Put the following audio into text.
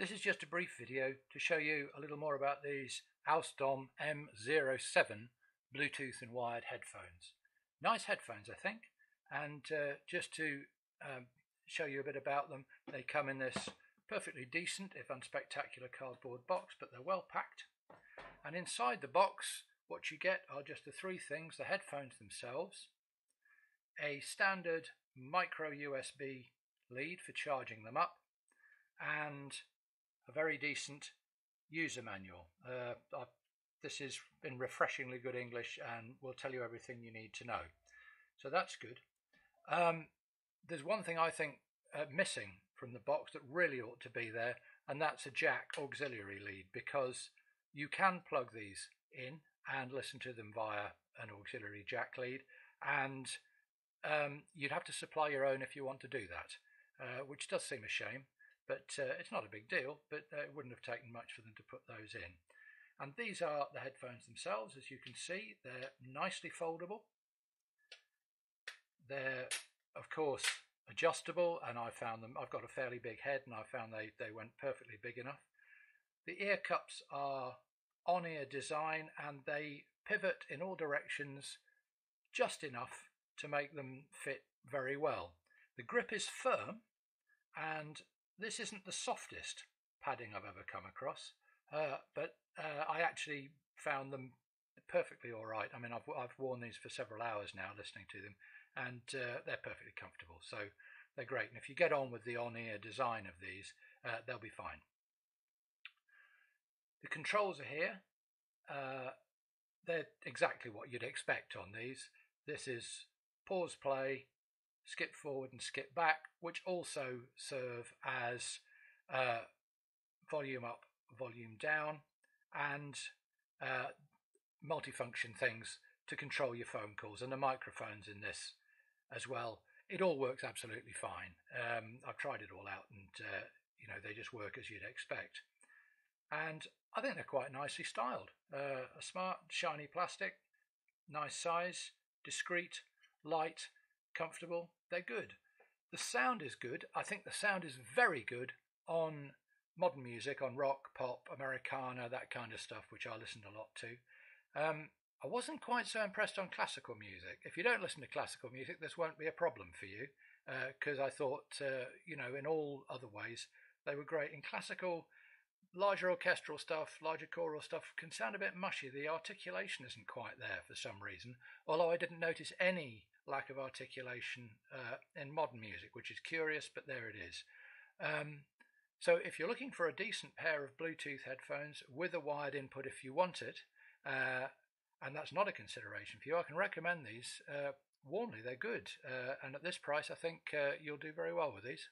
This is just a brief video to show you a little more about these Ausdom M07 Bluetooth and wired headphones. Nice headphones, I think, and just to show you a bit about them, they come in this perfectly decent, if unspectacular, cardboard box, but they're well packed. And inside the box, what you get are just the three things: the headphones themselves, a standard micro USB lead for charging them up, and a very decent user manual. This is in refreshingly good English and will tell you everything you need to know. So that's good. There's one thing I think missing from the box that really ought to be there, and that's a jack auxiliary lead, because you can plug these in and listen to them via an auxiliary jack lead, and you'd have to supply your own if you want to do that, which does seem a shame. But it's not a big deal, but it wouldn't have taken much for them to put those in. And these are the headphones themselves. As you can see, they're nicely foldable. They're, of course, adjustable, and I've got a fairly big head, and I found they went perfectly big enough. The ear cups are on-ear design, and they pivot in all directions just enough to make them fit very well. The grip is firm, and this isn't the softest padding I've ever come across, but I actually found them perfectly all right. I mean, I've worn these for several hours now listening to them, and they're perfectly comfortable, so they're great. And if you get on with the on-ear design of these, they'll be fine. The controls are here. They're exactly what you'd expect on these. This is pause, play, skip forward and skip back, which also serve as volume up, volume down, and multifunction things to control your phone calls, and the microphones in this as well. It all works absolutely fine. I've tried it all out, and they just work as you'd expect. And I think they're quite nicely styled. A smart, shiny plastic, nice size, discreet, light, comfortable. They're good. The sound is good. I think the sound is very good on modern music, on rock, pop, Americana, that kind of stuff, which I listen a lot to. I wasn't quite so impressed on classical music. If you don't listen to classical music, this won't be a problem for you, because I thought, in all other ways, they were great. In classical, larger orchestral stuff, larger choral stuff can sound a bit mushy. The articulation isn't quite there for some reason, although I didn't notice any lack of articulation in modern music, which is curious, but there it is. So if you're looking for a decent pair of Bluetooth headphones with a wired input if you want it, and that's not a consideration for you, I can recommend these warmly. They're good, and at this price I think you'll do very well with these.